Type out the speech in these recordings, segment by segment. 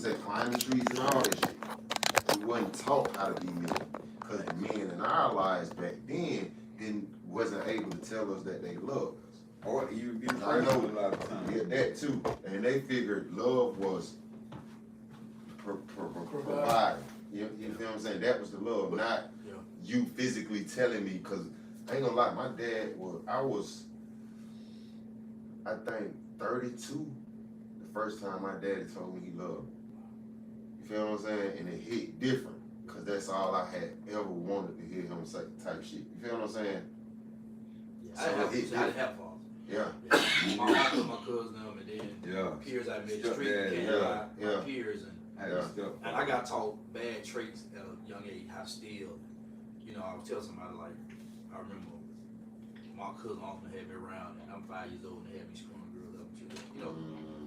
saying, climbing trees and all that shit. We wasn't taught how to be men. Because the men in our lives back then wasn't able to tell us that they loved us. Or you get I know a lot of times. Yeah, that too. And they figured love was providing. You feel what I'm saying? That was the love, not you physically telling me. Because I ain't gonna lie, my dad I think 32 the first time my daddy told me he loved me. You feel what I'm saying? And it hit different. Because that's all I had ever wanted to hear him say type shit. You feel what I'm saying? Yeah, I didn't have fathers. Yeah. My uncle, my cousin, and then peers I met in the street, my peers, and I got taught bad traits at a young age, how to steal. You know, I would tell somebody like, I remember my cousin often had me around, and I'm 5 years old and they had me screwing girls up and shit. You know,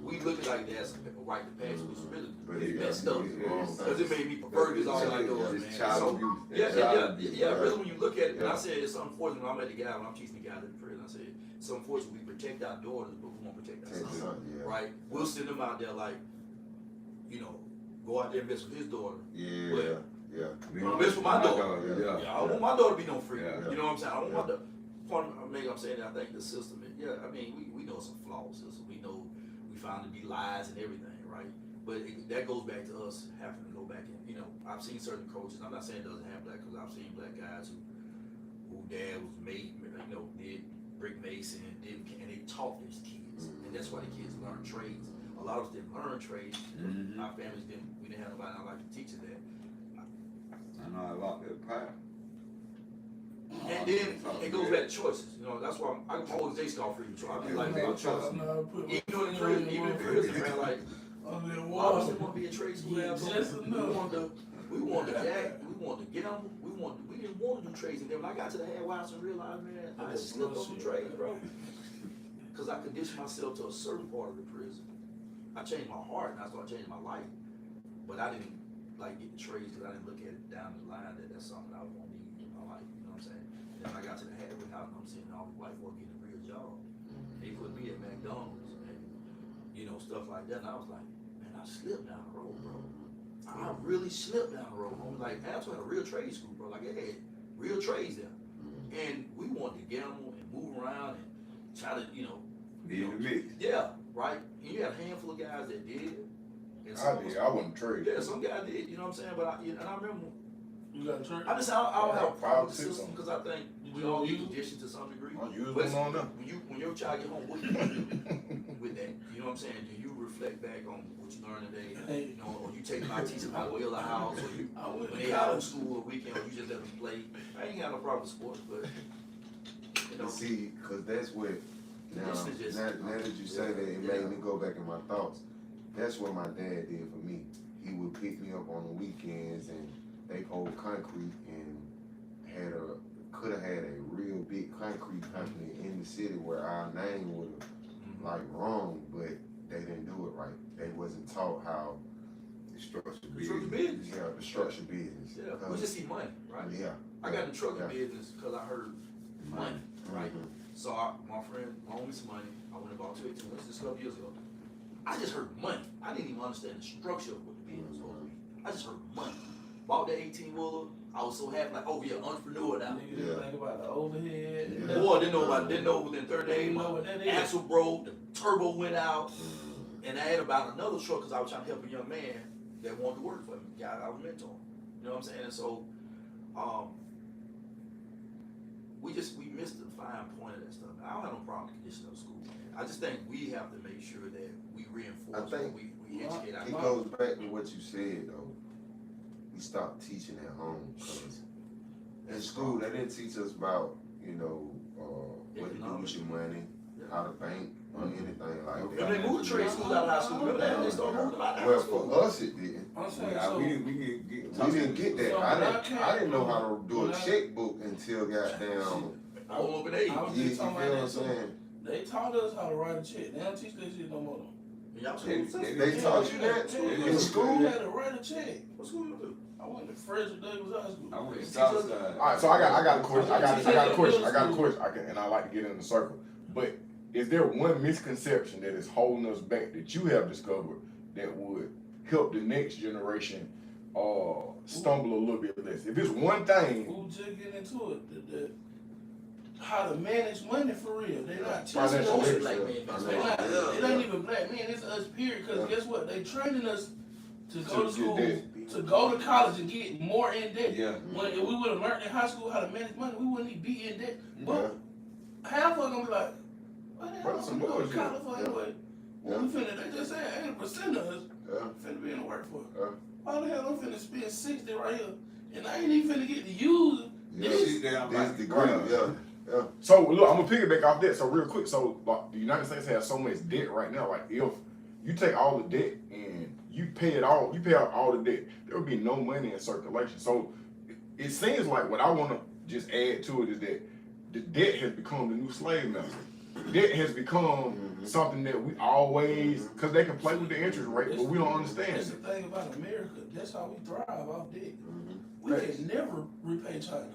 we look at like that's a right to pass, which is really messed up. Because it made me prefer this all like those, man. So, really when you look at it, and I said it's unfortunate when I met the guy, when I'm teaching the guys in prison, I said, it's unfortunate we protect our daughters, but we won't protect our sons, right? We'll send them out there like, you know, go out there and mess with his daughter. Mess with my daughter. I don't want my daughter to be no freak. You know what I'm saying? I don't want the point I'm saying that I think the system is, I mean, we know it's a flawed system. We know we found to be lies and everything, right? But that goes back to us having to go back and, you know, I've seen certain coaches, I'm not saying it doesn't have black, because I've seen black guys who dad was made, you know, did brick mason and they taught these kids. And that's why the kids learn trades. A lot of us didn't learn trades. Our families we didn't have nobody in our life to teach us that. I know I locked that pipe. And then it goes back to choices. You know, that's why I'm always J-Star for you. So I be like, about choices. Even though in prison, even in prison, man, like, a lot of us didn't want to be a trade school. We wanted to jack, we wanted to gamble, we didn't want to do trades. And then when I got to the halfway and realized, man, I slipped on some trades, bro. Because I conditioned myself to a certain part of the prison. I changed my heart and I started changing my life. But I didn't like get the trades because I didn't look at it down the line that that's something I was going to need in my life. You know what I'm saying? And then when I got to the halfway house and I'm seeing all the white folks getting a real job. They put me at McDonald's and, you know, stuff like that. And I was like, man, I slipped down the road, bro. I really slipped down the road. I was like, man, I was at a real trade school, bro. Like, they had real trades there. And we wanted to gamble and move around and try to, you know. Be in the mix. Yeah, right? And you had a handful of guys that did. And I did. I wasn't trade. Yeah, some guys did, you know what I'm saying? But I remember. You got a trade? I don't have a problem with the system because I think we all get conditioned to some degree. I'll use them on them. When your child get home, what do you do with that? You know what I'm saying? Do you reflect back on what you learned today? You know, or you take them out, teach them how to build a house, or you when they out of school or weekend, or you just let them play? I ain't got no problem with sports, but you know. See, because that's what now that you say that, it made me go back in my thoughts. That's what my dad did for me. He would pick me up on the weekends and they poured concrete and could have had a real big concrete company in the city where our name would have like rung, but they didn't do it right. They wasn't taught how The structure business. Yeah, the structure business. Yeah, we just see money, right? Yeah. I got in the trucking business because I heard money, right? So my friend loaned me some money. I went and bought 2 18 this a couple years ago. I just heard money. I didn't even understand the structure of what the business was supposed to be. I just heard money. Bought that 18-wheeler. I was so happy, like, oh yeah, entrepreneur now. Niggas didn't think about the overhead. Boy, didn't know within 30 days. My axle broke, the turbo went out, and I had about another truck because I was trying to help a young man that wanted to work for me, the guy I was mentoring. You know what I'm saying? And so, we missed the fine point of that stuff. I don't have no problem with conditioning of school. I just think we have to make sure that we reinforce what we educate our It goes back to what you said though. We stopped teaching at home because in school they didn't teach us about, you know, what to do with your money, how to bank, or anything like that. When they moved the trade schools out of high school, remember that? They started moving them out of high Well, school. for us it didn't. I'm saying, We didn't get that. I didn't know how to do a checkbook until goddamn. I was open age. You feel what I'm saying? They taught us how to write a check. They don't teach that shit no more. They taught you that too in school. You had to write a check. What school you do? I went to Frederick Douglass High School. I went to Southside. All right, so I got a question. I got a question. And I like to get in the circle. But is there one misconception that is holding us back that you have discovered that would help the next generation stumble a little bit less. If it's one thing, we'll just get into it. How to manage money for real. They're not teaching financial us. literacy. It ain't even black men. It's us. Period. Because guess what? They training us to go to school, to go to college and get more in debt. Yeah. When if we would have learned in high school how to manage money, we wouldn't even be in debt. But half of them gonna be like, what the hell am I going to college for anyway? When we finna, they just say 80% of us finna be in the workforce. Why the hell I'm finna spend 60 right here and I ain't even finna get to use it? This degree, So look, I'm gonna piggyback off that. So real quick, so like, the United States has so much debt right now. Like if you take all the debt and you pay out all the debt, there will be no money in circulation. So it seems like what I want to just add to it is that the debt has become the new slave master. Debt has become something that we always, because they can play with the interest rate, but we don't understand. That's the thing about America. That's how we thrive off debt. We can never repay China.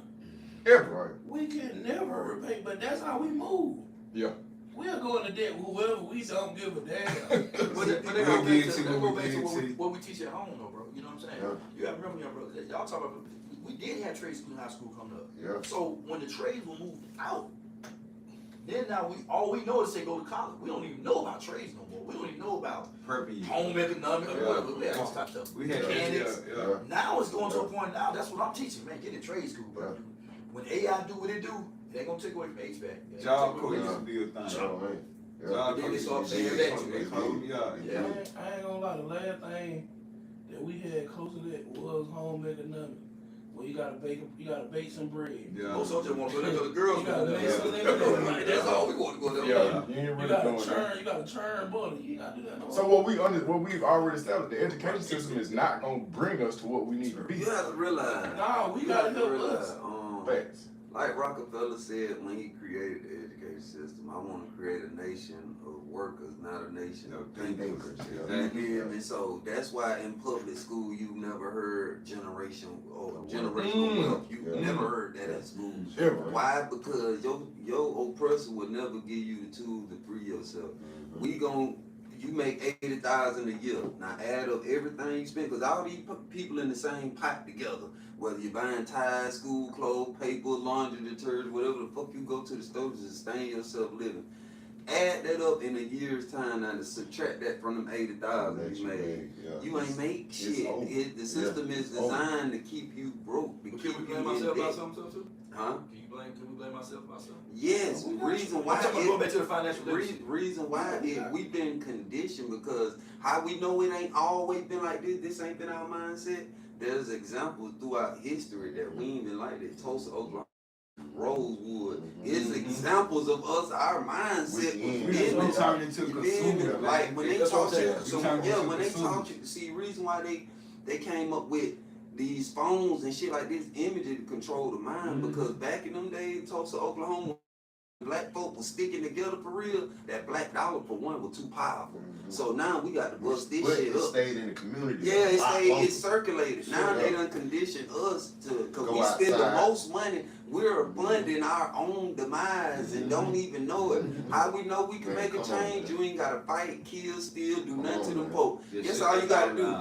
Ever. We can never repay, but that's how we move. Yeah. We'll go into debt with whoever we don't give a damn. But they go back to what we teach at home, though, bro. You know what I'm saying? You got to remember, young brother, y'all talk about, we did have trade school and high school coming up. Yeah. So when the trades were moved out, then now all we know is say go to college. We don't even know about trades no more. We don't even know about home economics or whatever. We had all types of stuff. We had mechanics. Now it's going to a point now. That's what I'm teaching, man. Get in trade school, bro. When AI do what it do, they gonna take away from HVAC. Job code used to be a thing. Job code used to be a thing. I ain't gonna lie. The last thing that we had close to that was home economics. Well, you gotta bake some bread. Yeah. Most of them want to go to the girls. You gotta make some niggas. That's all we want to go there. Yeah, you ain't really doing that. You gotta churn butter. You gotta do that. So what we've already established, the education system is not gonna bring us to what we need to be. You have to realize. No, we gotta help us. Facts. Like Rockefeller said when he created the education system, I want to create a nation of workers, not a nation of thinkers. You hear me? So that's why in public school you never heard generational wealth. You never heard that at school. Why? Because your oppressor will never give you the tools to free yourself. You make 80,000 a year. Now add up everything you spend, because all these people in the same pot together. Whether you're buying ties, school clothes, paper, laundry detergent, whatever the fuck you go to the store to sustain yourself living. Add that up in a year's time now to subtract that from them 80,000 you made. You ain't make shit. The system is designed to keep you broke. To keep Can we you blame myself in about debt. something too? Huh? Can we blame myself about something? Yes. Reason why go back to the financial reason why we've been conditioned, because how we know it ain't always been like this. This ain't been our mindset. There's examples throughout history that we ain't been like this. Tulsa, Oklahoma, Rosewood. It's examples of us, our mindset was turned into consumers. Like when they taught you, see, reason why they came up with these phones and shit like this, images to control the mind, because back in them days, Tulsa, Oklahoma, black folk was sticking together for real. That black dollar for one was too powerful. So now we got to bust this shit up. It stayed in the community. Yeah, it circulated. Now they done conditioned us to, because we spend the most money. We're funding our own demise and don't even know it. How we know we can make a change? You ain't got to fight, kill, steal, do nothing to them folk. Guess all you got to do?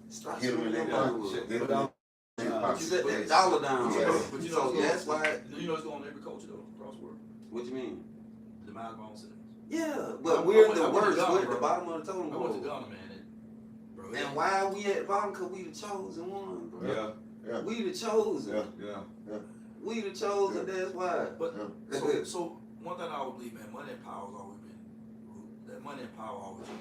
Stop shooting them down. You set that dollar down. But you So that's why. You know it's going on every culture though, across the world. What you mean? The demise of our own citizens. Yeah, but we're the worst. We're at the bottom of the totem I went to pole. Ghana, man. Bro, And why are we at the bottom? Because we the chosen one, bro. Yeah. We the chosen. Yeah. We the chosen, that's why. But so one thing I always believe, man, money and power has always been that money and power always been.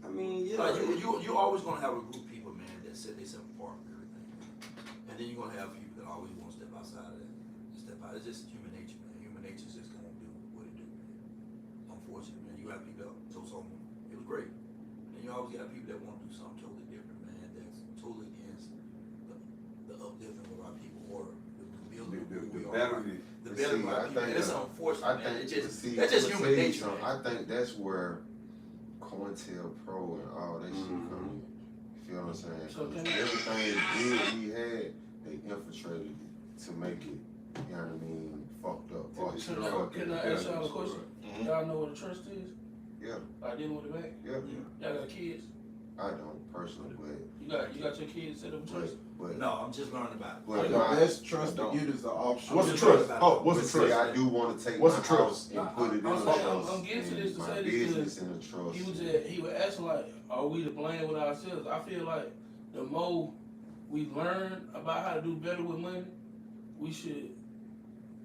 I mean, yeah. Like you always gonna have a group of people, man, that set themselves apart from everything. And then you're gonna have people that always want to step outside of that. Step out. It's just human nature, man. Human nature is just gonna do what it do, man. Unfortunately, man. You have people that it was great. And you always got people that want to do something totally different, man, that's totally against the uplifting of our people or the building of who we are. The bettering of our people. And it's unfortunate, man. That's just human nature, man. I think that's where COINTELPRO and all that shit come in. You feel what I'm saying? So everything good we had, they infiltrated it to make it, you know what I mean, fucked up. Can I ask y'all a question? Y'all know what a trust is? Yeah. Like dealing with the bank? Yeah. Y'all got kids? I don't personally, but You got your kids set up trust? but No, I'm just learning about it. but The best trust to get is the offshore. What's the trust? Oh, what's the see, trust? I do want to take What's my the trust? house and put it in a I'm trust. getting to this to and say my this business in a trust. He was asking like, are we to blame with ourselves? I feel like the more we learn about how to do better with money, we should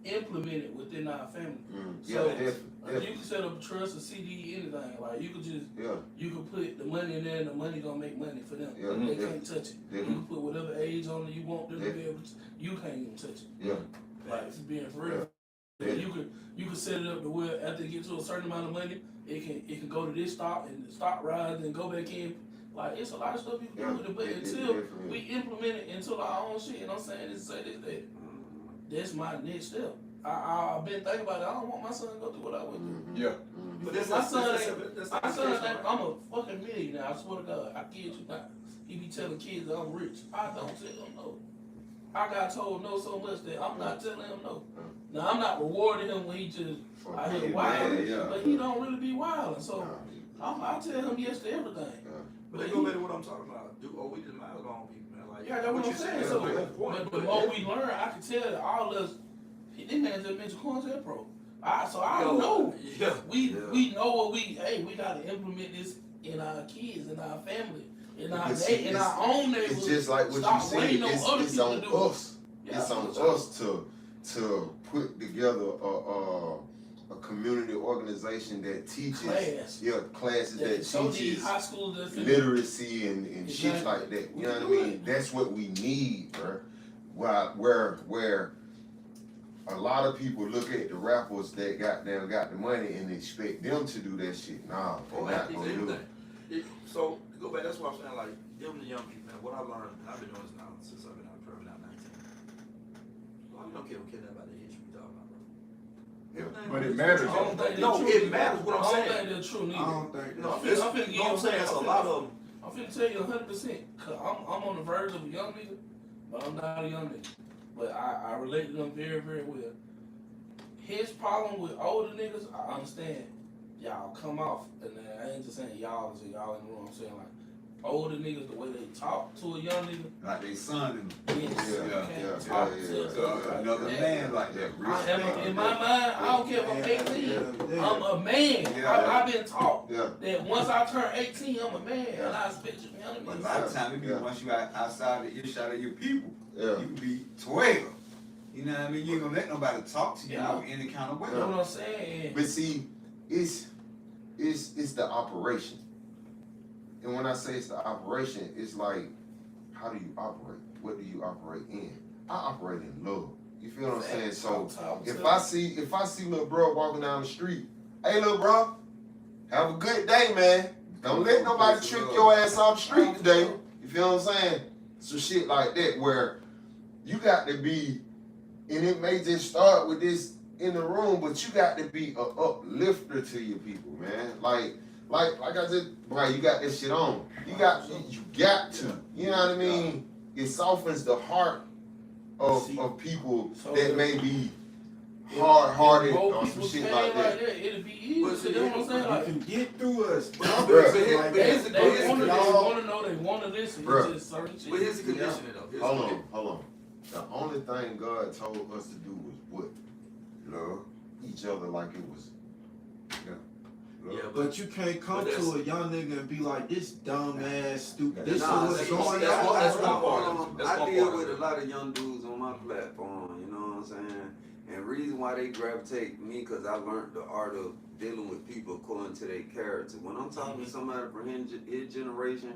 implement it within our family. Yeah, So definitely. you can set up a trust, a CD, anything. Like you could just Yeah, you can put the money in there and the money gonna make money for them. Yeah, They yeah. can't touch it. You definitely. can put whatever age on it you want them to Yeah. be able to, you can't even touch it. Yeah, Like it's being for real. Yeah. You can set it up to where after you get to a certain amount of money, it can go to this stock and the stock rise and go back in. Like it's a lot of stuff you can Yeah, do with it, but it until definitely we implement it into our own shit, and I'm saying this, say this, that that's my next step. I've been thinking about it. I don't want my son to go through what I went through. Yeah. But Because that's my son that's ain't, I'm a fucking millionaire. I swear to God, I kid you not. He be telling kids that I'm rich. I don't tell him no. I got told no so much that I'm not telling him no. Now I'm not rewarding him when he just I hear wild, but he don't really be wild. So I tell him yes to everything. But they go back to what I'm talking about. We just miles on people, man. Like, Yeah, that's what I'm saying. So, but the more we learn, I can tell that all of us. This man just mentioned Cornell Pro. I know. Yeah. We know what we gotta implement this in our kids, in our family, in our own neighborhood. It's just like what you said. It's on us. Yeah, It's on us to put together a community organization that teaches classes that teaches high schools literacy and shit like that. You know what I mean? That's what we need, bro. Where a lot of people look at the rappers that got the money and expect them to do that shit. Nah, they're not gonna do it. So to go back, that's what I'm saying. Like them, the young people, man. What I learned, I've been doing this now since I've been out of now 19. Well, you don't care about the history we talking about, bro. But it matters. It matters what I'm saying. I don't think they're true neither. I don't think No, I'm finna give you I'm saying it's a lot of them. I'm finna tell you 100%. Cause I'm on the verge of a young nigga, but I'm not a young nigga. But I relate to them very, very well. His problem with older niggas, I understand. Y'all come off, and I ain't just saying y'all as y'all in the room. I'm saying like older niggas, the way they talk to a young nigga. Like they son Yes, Yeah. to another man like that. In my mind, I don't care if I'm 18. I'm a man. Yeah. I've been taught Yeah. that once I turn 18, I'm a man, and I expect you to handle But a me. lot of times, it be once you outside the earshot of your people, Yeah. you can be 12. You know what I mean? You ain't gonna let nobody talk to you Yeah. in any kind of way. You know what I'm saying? But see, it's the operation. And when I say it's the operation, it's like, how do you operate? What do you operate in? I operate in love. You feel what I'm saying? So if I see little bro walking down the street, hey little bro, have a good day, man. Don't let nobody trick your ass off the street today. You feel what I'm saying? So shit like that where you got to be, and it may just start with this in the room, but you got to be a uplifter to your people, man. Like I said, boy, you got this shit on. You got to. You know what I mean? It softens the heart of people that may be hard-hearted or some shit like that. It'll be easy. You know what I'm saying? You Like, can get through us. they want to know, they want to listen. Bruh. It's just certain shit. But here's the conditioning though. Hold on. The only thing God told us to do was what? Love each other like it was. Yeah, But you can't come to a young nigga and be like, this dumb ass, stupid. This This is Nah, what's that's going one- on. that's one part. That's I one deal part. with a lot of young dudes on my platform, you know what I'm saying? And reason why they gravitate me, because I learned the art of dealing with people according to their character. When I'm talking to somebody from his generation,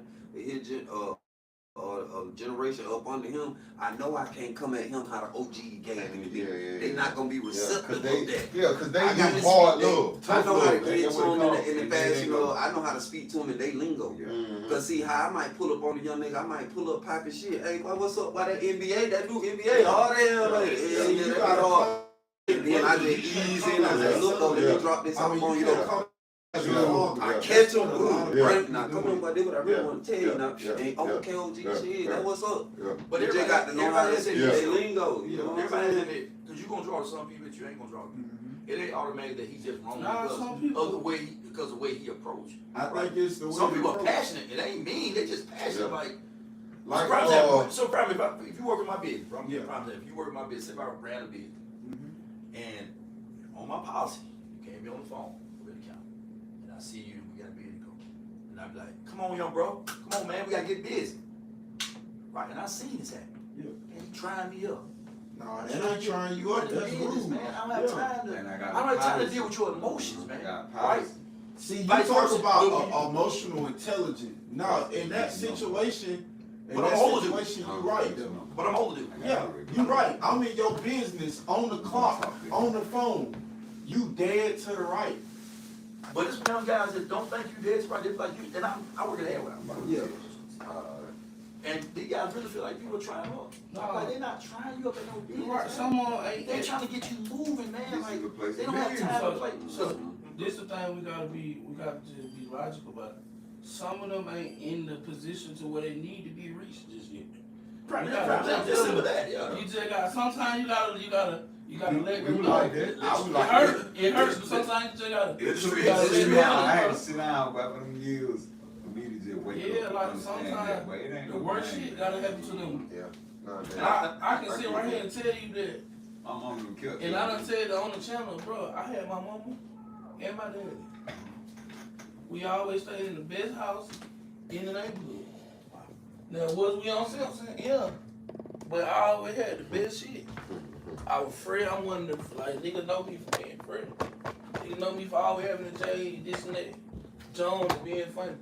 a generation up under him, I know I can't come at him how the OG gave him to be. They not gonna be receptive of that. Yeah, because they I got use to hard speak- love. I know how to Tough get love. to them in the past, They you know. I know how to speak to them in their lingo. Mhm. Cause see how I might pull up on a young nigga, I might pull up popping shit. Hey, what's up? Why that NBA? That new NBA? Hard hell, like, yeah, that got hard. And then I just ease in. I say, look, though, let me drop this off on you. Though. I catch him, now come on, but this what I really want to tell you now. Ain't okay, OG shit. That what's up? But You just got to know how to say their lingo. You know what I'm Everybody has saying? that, because you're going to draw to some people that you ain't going to draw to. it ain't automatic that he's just wrong Nah, some people of the way he approached. I think it's the way some people are approach. passionate. It ain't mean. They just passionate. Like so probably if you work in my business, bro, if you work in my business, if I ran a business, and on my policy, you can't be on the phone with the county, and I see you, we got a business to go, and I be like, come on, young bro, come on, man, we gotta get busy, right? And I seen this happen. And he trying me up. Nah, that ain't trying you up. That's rude, man. I don't have time to. I don't have time to deal with your emotions, man. Right? See, you talk about emotional intelligence. No, in that situation, you're right though. But I'm older. Yeah, you're right. I'm in your business, on the clock, on the phone. You dead to the right. But it's young guys that don't think you dead to the right. They're like you, and I work at Airway. Yeah. And these guys really feel like people are trying up. No, like they're not trying you up in no business. Right, someone they're trying to get you moving, man. Like they don't have time to play. So this is the thing we gotta just be logical about it. Some of them ain't in the position to where they need to be reached just yet. Right, just simple that, yeah. You just got sometimes you gotta let them like know. that. It hurts, but sometimes you just gotta I let had them to sit down for them years. Yeah, like sometimes the worst shit gotta happen to them. Yeah. And I can sit right here and tell you that. My mama killed. And I done said that on the channel, bro. I had my mama and my daddy. We always stayed in the best house in the neighborhood. Now, was we on Simpson? Yeah. But I always had the best shit. I was Fred. I'm one of the, like, niggas know me for being Fred. Niggas know me for always having a J, this and that. Jones being funny.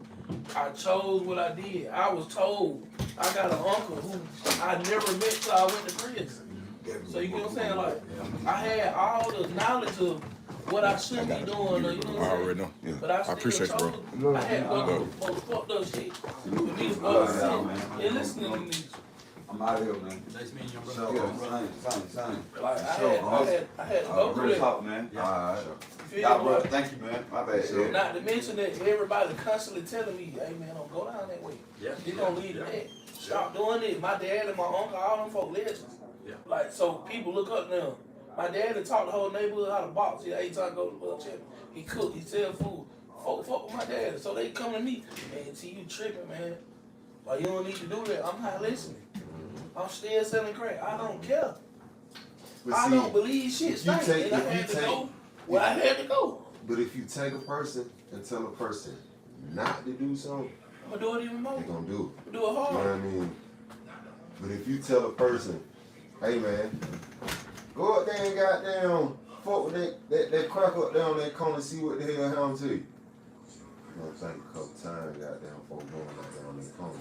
I chose what I did. I was told I got an uncle who I never met till I went to prison. So you know what I'm saying? Like, I had all the knowledge of what I should be doing. Or, you know what I'm saying? Yeah. But I appreciate you, bro. I had to go fucked up shit. For me to go sit and listening to these. I'm out of here, man. Nice meeting you, brother. Same. Like, I had to go through that. Talk, man. Alright. Y'all, bro, thank you, man. My bad. Yeah. Not to mention that everybody constantly telling me, hey man, don't go down that way. Yeah. You're gonna lead to that. Stop doing it. My dad and my uncle, all them folk legends. Yeah. Like, so people look up now. My dad had taught the whole neighborhood how to box. He 8 times go to the world champion. He cooked, he sell food. Folk fuck with my dad. So they come to me, man, see you tripping, man. Like, you don't need to do that. I'm not listening. I'm still selling crack. I don't care. But I see, don't believe shit stinks. And I had to go where I had to go. But if you take a person and tell a person not to do something, I'm gonna do it even more. they're gonna do it. I'm gonna do it hard. You know what I mean? But if you tell a person, hey man, go up there and goddamn fuck with that crack up there on that corner and see what the hell happened to you. You know what I'm saying? A couple times, goddamn folk going out there on that corner.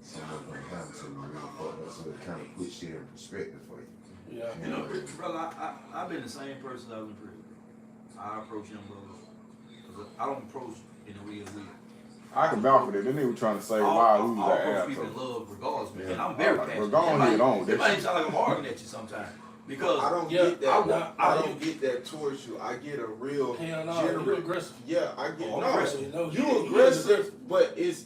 Something's gonna happen to you really fucked up, so it kind of puts shit in perspective for you. Yeah. You know, brother, I've been the same person I was in prison. I approach young brothers. I don't approach in a weird way. I can vouch for that. They were trying to say why I who's approach that people in ass. love regardless, man. Yeah. And I'm very But passionate. go on ahead on. It might sound like I'm arguing at you sometimes. Because I don't get that. I don't get that towards you. I get a real Hell no, generous. you aggressive. Yeah, I get Oh, no. aggressive. No, You aggressive, but it's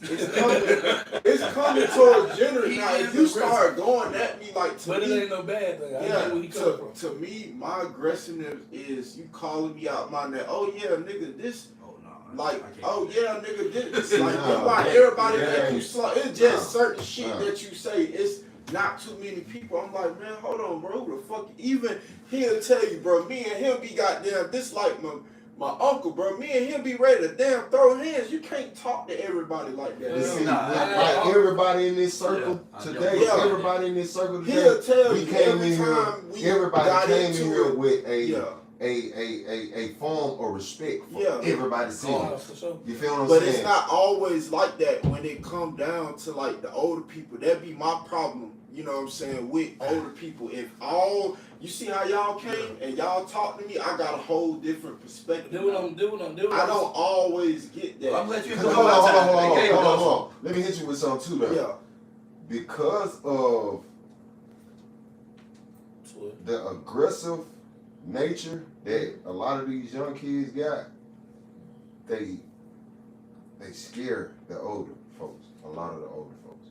coming towards generous. Now, if you start going at me like to But me, it ain't no bad thing. I know where he coming from. to me, my aggressiveness is you calling me out my name. Oh yeah, nigga, this. Like, oh yeah, nigga, this. Like, why everybody think you slow? It's just certain shit that you say. It's not too many people. I'm like, man, hold on, bro. Who the fuck? Even he'll tell you, bro. Me and him be goddamn. This like my uncle, bro. Me and him be ready to damn throw hands. You can't talk to everybody like that. See, like everybody in this circle today, everybody in this circle today, He'll tell we you came every in here. time we Everybody got came in into here it. with a form of respect for everybody seeing. You feel what I'm But saying? it's not always like that when it come down to like the older people. That be my problem, you know what I'm saying, with older people. If you see how y'all came and y'all talk to me, I got a whole different perspective. Do what I'm doing. I don't always get that. Well, I'm glad you Hold on. Let me hit you with something too, though. Yeah. Because of the aggressive nature that a lot of these young kids got, they scare the older folks, a lot of the older folks.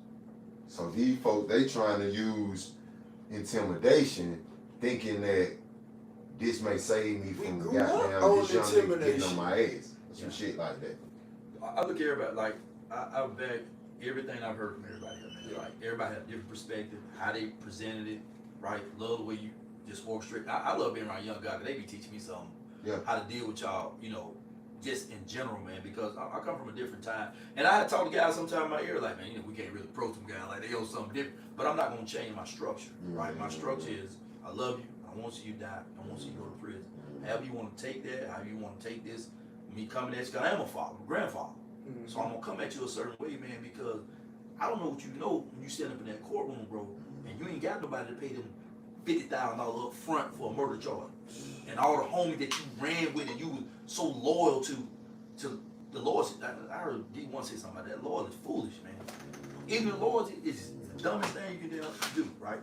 So these folks, they trying to use intimidation, thinking that this may save me from grew up goddamn on this young nigga getting intimidation. on my ass. Some shit like that. I look at everybody, like, I back everything I've heard from everybody here, man. Like, everybody had a different perspective, how they presented it, right? Love the way you just walk straight. I love being around young guys, they be teaching me something, how to deal with y'all, you know, just in general, man, because I come from a different time. And I had talked to guys sometime in my ear, like, man, you know, we can't really approach them guys like they owe something different. But I'm not going to change my structure, right? My structure is, I love you, I want to see you die, I want to see you go to prison. However you want to take that, however you want to take this, me coming at you, because I am a father, I'm a grandfather. So I'm going to come at you a certain way, man, because I don't know what you know when you stand up in that courtroom, bro, and you ain't got nobody to pay them $50,000 up front for a murder charge. And all the homies that you ran with and you were so loyal to the Lord. I heard D1 say something about that. Lord is foolish, man. Even the Lord is the dumbest thing you can do, right?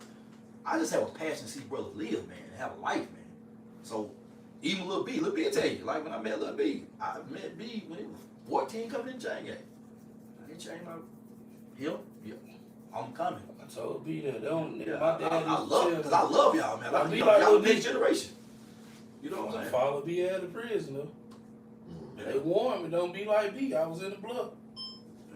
I just have a passion to see brothers live, man, and have a life, man. So even Lil B will tell you, like when I met Lil B, I met B when he was 14 coming in the chain gang. I didn't change my him. Yeah, I'm coming. I told B that. Yeah, My dad I love y'all, man. I be y'all like next generation. You know what I'm saying? Father B out of prison, though. They warned me, don't be like B. I was in the blood.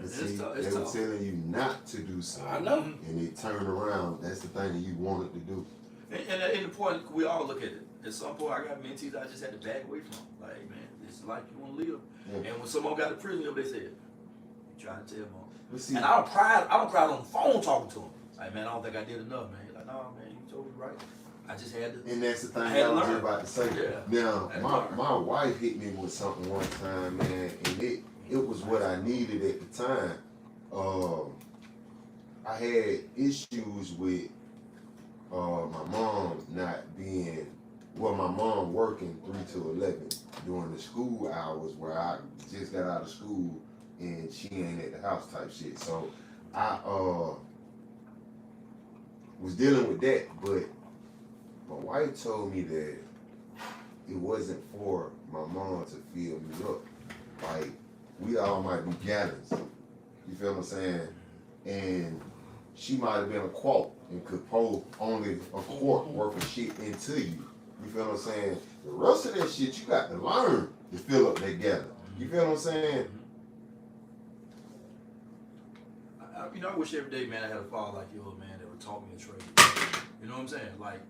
See, they were telling you not to do something. I know. And it turned around. That's the thing that you wanted to do. And the point, we all look at it. At some point, I got mentees I just had to back away from. Like, hey, man, it's like you want to live. Yeah. And when someone got to prison, they said, you trying to tell them. And I don't cry on the phone talking to them. Like, man, I don't think I did enough, man. He's like, no, man, you totally right. I just had to. And that's the thing I was just about to say. Yeah. Now, my wife hit me with something one time, man, and it was what I needed at the time. I had issues with my mom not being, my mom working 3 to 11 during the school hours where I just got out of school and she ain't at the house type shit. So I was dealing with that, but my wife told me that it wasn't for my mom to fill me up. Like, we all might be gallons. You feel what I'm saying? And she might have been a quart and could pour only a quart worth of shit into you. You feel what I'm saying? The rest of that shit you got to learn to fill up that gallon. You feel what I'm saying? I wish every day, man, I had a father like yours, man, that would taught me a trade. You know what I'm saying? Like,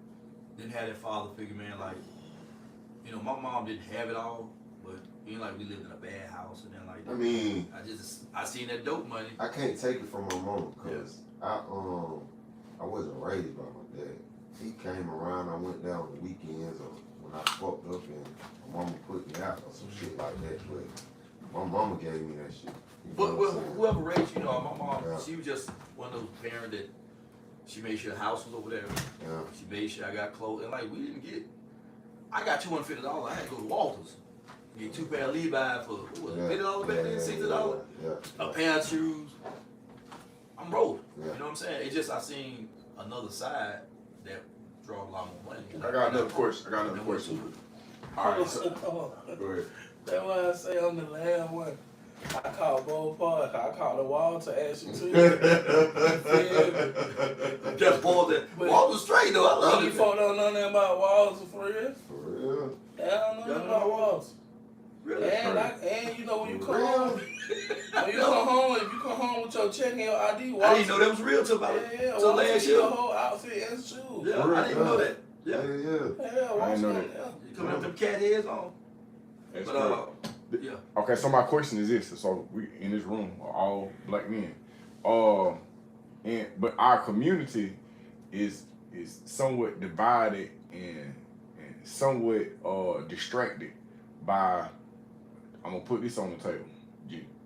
didn't have that father figure, man. Like, you know, my mom didn't have it all, but it ain't like we lived in a bad house and then like that. I mean, I seen that dope money. I can't take it from my mom because I wasn't raised by my dad. He came around, I went down on the weekends or when I fucked up and my mama put me out or some shit like that, but my mama gave me that shit. But whoever raised, you know, my mom, she was just one of those parents that she made sure the house was over there. Yeah. She made sure I got clothes. And like, we didn't get, I got $250. I had to go to Walters. Get 2 pair of Levi's for $50 back then, $60. A pair of shoes. I'm rolling. You know what I'm saying? It's just I seen another side that draw a lot more money. I got another question. All right, so go ahead. That's why I say I'm the last one. I called both parts. I called the wall to ask you too. Just Walter straight though. I love you it. You folk don't know nothing about walls for real. For real? They don't know nothing about walls. Really? And you know when you come home, if you come home with your check and your ID, I didn't know that was real till about till last year. Your whole outfit and shoes. Yeah, I didn't know that. Yeah. Yeah. I didn't know that. You coming up with them cat heads on? That's but yeah. Okay, so my question is this: so we in this room are all black men, but our community is somewhat divided and somewhat distracted by. I'm gonna put this on the table: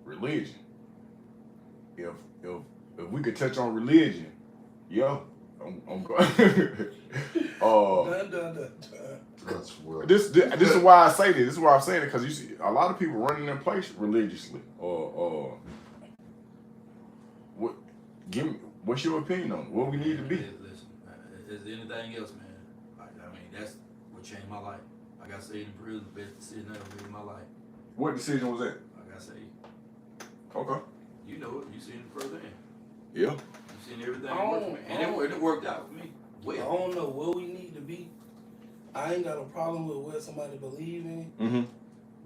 religion. If we could touch on religion, I'm going. This is why I say this. This is why I'm saying it because you see a lot of people running in place religiously. What's your opinion on it? What we need to be? Listen, is anything else, man? I mean, that's what changed my life. I got saved in prison. The best decision I ever made in my life. What decision was that? I got saved. Okay. You know it. You seen it firsthand. Yeah. You seen everything work for me, and it worked out for me. Well, I don't know where we need to be. I ain't got a problem with what somebody believe in,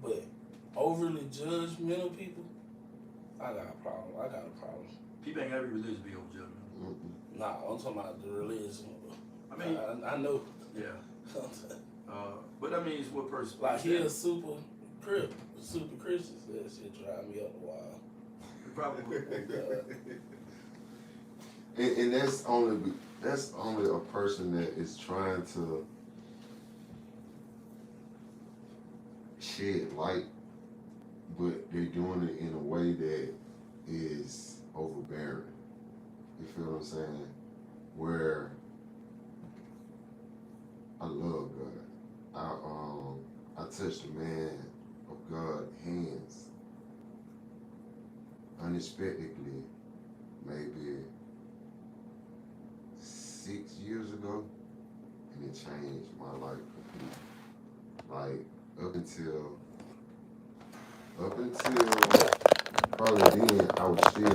but overly judgmental people, I got a problem. People ain't every religion be over judgmental. Nah, I'm talking about the religion. I mean, I know. Yeah. But I mean, it's what person. Like he a super Christian. That shit drive me up the wall. Probably. And that's only a person that is trying to shed light, but they're doing it in a way that is overbearing. You feel what I'm saying? Where I love God. I touched a man of God hands unexpectedly, maybe 6 years ago, and it changed my life completely. Like up until probably then, I was still